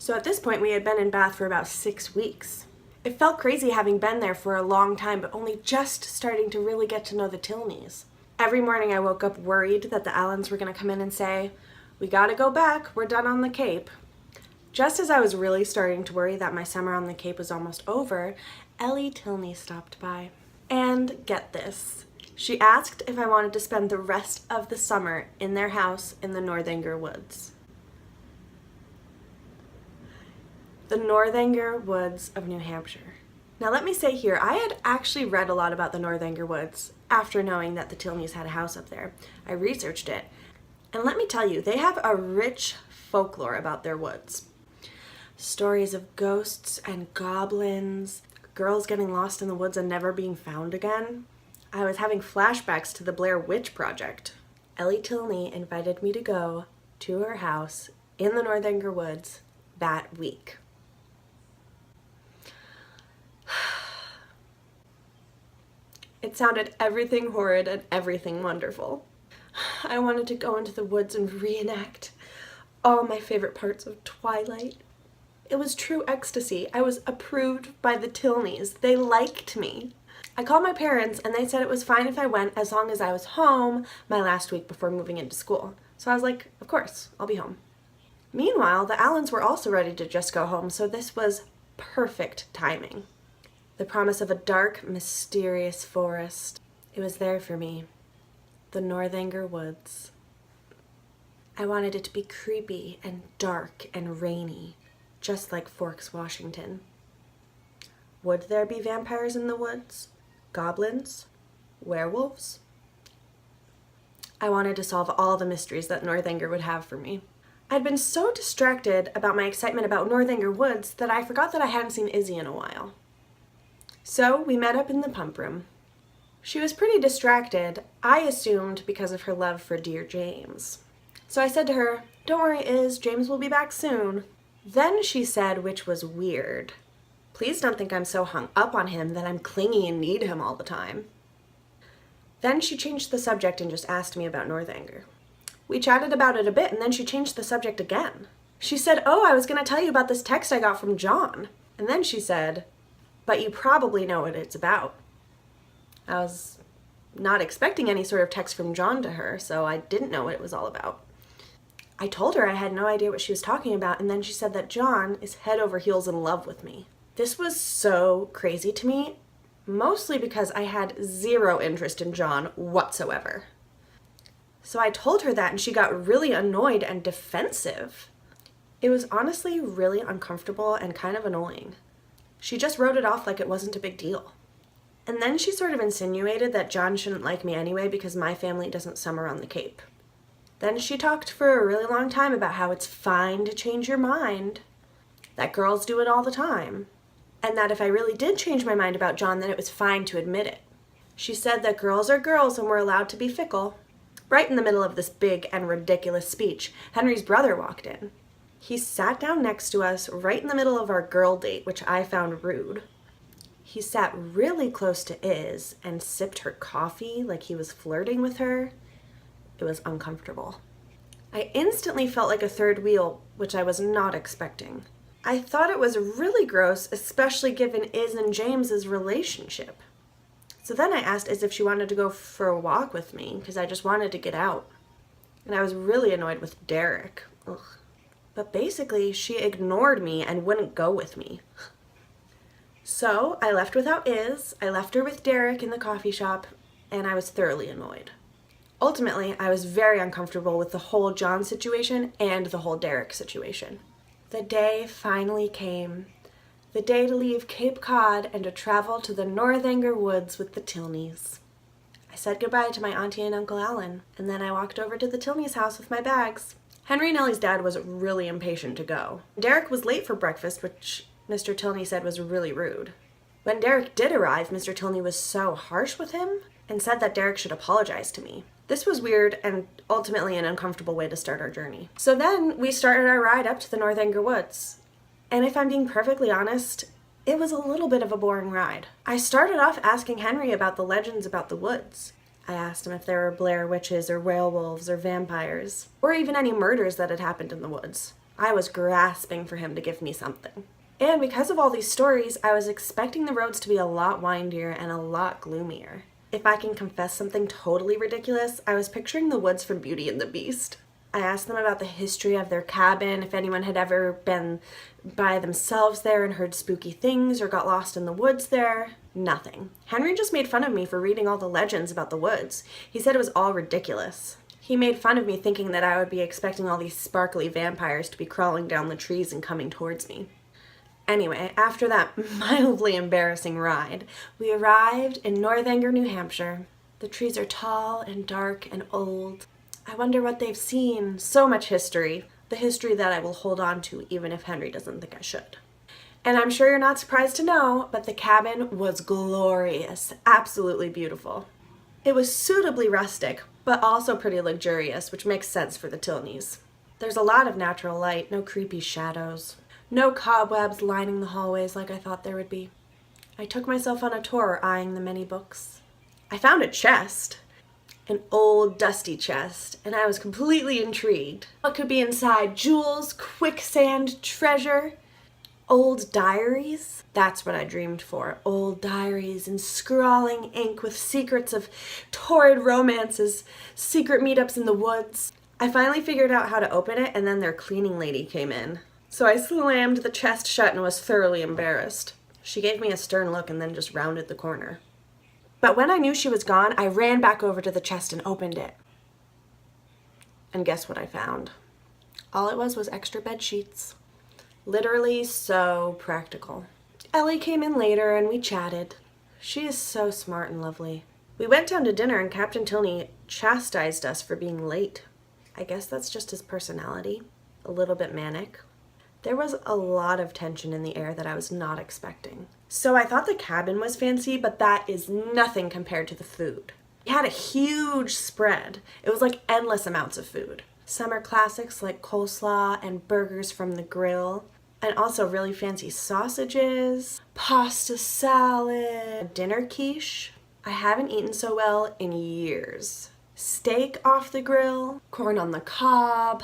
So at this point, we had been in Bath for about 6 weeks. It felt crazy having been there for a long time, but only just starting to really get to know the Tilneys. Every morning I woke up worried that the Allens were going to come in and say, "We gotta go back, we're done on the Cape." Just as I was really starting to worry that my summer on the Cape was almost over, Ellie Tilney stopped by. And get this, she asked if I wanted to spend the rest of the summer in their house in the Northanger woods. The Northanger woods of New Hampshire. Now let me say here, I had actually read a lot about the Northanger woods after knowing that the Tilneys had a house up there. I researched it, and let me tell you, they have a rich folklore about their woods. Stories of ghosts and goblins, girls getting lost in the woods and never being found again. I was having flashbacks to the Blair Witch Project. Ellie Tilney invited me to go to her house in the Northanger woods that week. It sounded everything horrid and everything wonderful. I wanted to go into the woods and reenact all my favorite parts of Twilight. It was true ecstasy. I was approved by the Tilneys. They liked me. I called my parents and they said it was fine if I went as long as I was home my last week before moving into school. So I was like, of course, I'll be home. Meanwhile, the Allens were also ready to just go home, so this was perfect timing. The promise of a dark, mysterious forest. It was there for me. The Northanger woods. I wanted it to be creepy and dark and rainy, just like Forks, Washington. Would there be vampires in the woods? Goblins? Werewolves? I wanted to solve all the mysteries that Northanger would have for me. I'd been so distracted about my excitement about Northanger woods that I forgot that I hadn't seen Izzy in a while. So we met up in the pump room. She was pretty distracted, I assumed because of her love for dear James. So I said to her, "Don't worry, Iz, James will be back soon." Then she said, which was weird, "Please don't think I'm so hung up on him that I'm clingy and need him all the time." Then she changed the subject and just asked me about Northanger. We chatted about it a bit and then she changed the subject again. She said, "Oh, I was going to tell you about this text I got from John." And then she said, "But you probably know what it's about." I was not expecting any sort of text from John to her, so I didn't know what it was all about. I told her I had no idea what she was talking about, and then she said that John is head over heels in love with me. This was so crazy to me, mostly because I had zero interest in John whatsoever. So I told her that, and she got really annoyed and defensive. It was honestly really uncomfortable and kind of annoying. She just wrote it off like it wasn't a big deal. And then she sort of insinuated that John shouldn't like me anyway because my family doesn't summer on the Cape. Then she talked for a really long time about how it's fine to change your mind, that girls do it all the time, and that if I really did change my mind about John, then it was fine to admit it. She said that girls are girls and we're allowed to be fickle. Right in the middle of this big and ridiculous speech, Henry's brother walked in. He sat down next to us right in the middle of our girl date, which I found rude. He sat really close to Iz and sipped her coffee like he was flirting with her. It was uncomfortable. I instantly felt like a third wheel, which I was not expecting. I thought it was really gross, especially given Iz and James's relationship. So then I asked Iz if she wanted to go for a walk with me, because I just wanted to get out. And I was really annoyed with Derek. Ugh. But basically, she ignored me and wouldn't go with me. So I left without Iz, I left her with Derek in the coffee shop, and I was thoroughly annoyed. Ultimately, I was very uncomfortable with the whole John situation and the whole Derek situation. The day finally came. The day to leave Cape Cod and to travel to the Northanger woods with the Tilneys. I said goodbye to my auntie and Uncle Alan, and then I walked over to the Tilneys' house with my bags. Henry and Ellie's dad was really impatient to go. Derek was late for breakfast, which Mr. Tilney said was really rude. When Derek did arrive, Mr. Tilney was so harsh with him and said that Derek should apologize to me. This was weird and ultimately an uncomfortable way to start our journey. So then we started our ride up to the Northanger woods. And if I'm being perfectly honest, it was a little bit of a boring ride. I started off asking Henry about the legends about the woods. I asked him if there were Blair witches or werewolves or vampires, or even any murders that had happened in the woods. I was grasping for him to give me something. And because of all these stories, I was expecting the roads to be a lot windier and a lot gloomier. If I can confess something totally ridiculous, I was picturing the woods from Beauty and the Beast. I asked them about the history of their cabin, if anyone had ever been by themselves there and heard spooky things or got lost in the woods there. Nothing. Henry just made fun of me for reading all the legends about the woods. He said it was all ridiculous. He made fun of me thinking that I would be expecting all these sparkly vampires to be crawling down the trees and coming towards me. Anyway, after that mildly embarrassing ride, we arrived in Northanger, New Hampshire. The trees are tall and dark and old. I wonder what they've seen. So much history. The history that I will hold on to even if Henry doesn't think I should. And I'm sure you're not surprised to know, but the cabin was glorious. Absolutely beautiful. It was suitably rustic, but also pretty luxurious, which makes sense for the Tilneys. There's a lot of natural light, no creepy shadows. No cobwebs lining the hallways like I thought there would be. I took myself on a tour eyeing the many books. I found a chest. An old, dusty chest, and I was completely intrigued. What could be inside? Jewels, quicksand, treasure, old diaries? That's what I dreamed for. Old diaries in scrawling ink with secrets of torrid romances, secret meetups in the woods. I finally figured out how to open it, and then their cleaning lady came in. So I slammed the chest shut and was thoroughly embarrassed. She gave me a stern look and then just rounded the corner. But when I knew she was gone, I ran back over to the chest and opened it. And guess what I found? All it was extra bed sheets. Literally so practical. Ellie came in later and we chatted. She is so smart and lovely. We went down to dinner and Captain Tilney chastised us for being late. I guess that's just his personality. A little bit manic. There was a lot of tension in the air that I was not expecting. So I thought the cabin was fancy, but that is nothing compared to the food. We had a huge spread. It was like endless amounts of food. Summer classics like coleslaw and burgers from the grill, and also really fancy sausages, pasta salad, dinner quiche. I haven't eaten so well in years. Steak off the grill, corn on the cob.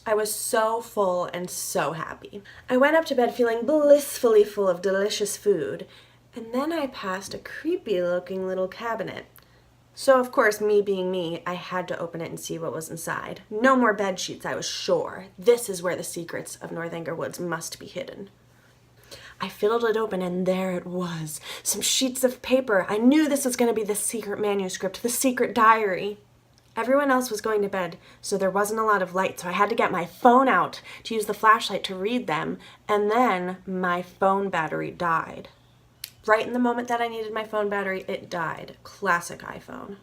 I was so full and so happy. I went up to bed feeling blissfully full of delicious food, and then I passed a creepy-looking little cabinet. So, of course, me being me, I had to open it and see what was inside. No more bed sheets, I was sure. This is where the secrets of Northanger Woods must be hidden. I fiddled it open, and there it was. Some sheets of paper. I knew this was going to be the secret manuscript, the secret diary. Everyone else was going to bed, so there wasn't a lot of light, so I had to get my phone out to use the flashlight to read them, and then my phone battery died. Right in the moment that I needed my phone battery, it died. Classic iPhone.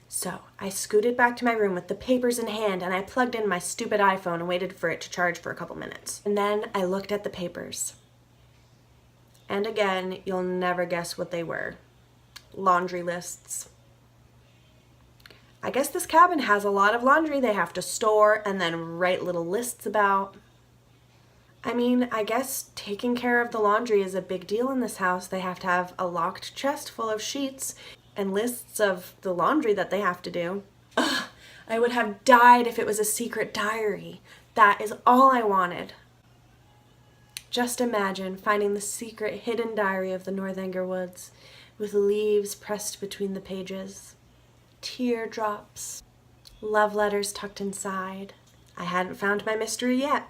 So I scooted back to my room with the papers in hand, and I plugged in my stupid iPhone and waited for it to charge for a couple minutes. And then I looked at the papers. And again, you'll never guess what they were. Laundry lists. I guess this cabin has a lot of laundry they have to store and then write little lists about. I mean, I guess taking care of the laundry is a big deal in this house. They have to have a locked chest full of sheets and lists of the laundry that they have to do. Ugh, I would have died if it was a secret diary. That is all I wanted. Just imagine finding the secret hidden diary of the Northanger Woods with leaves pressed between the pages. Teardrops, love letters tucked inside. I hadn't found my mystery yet.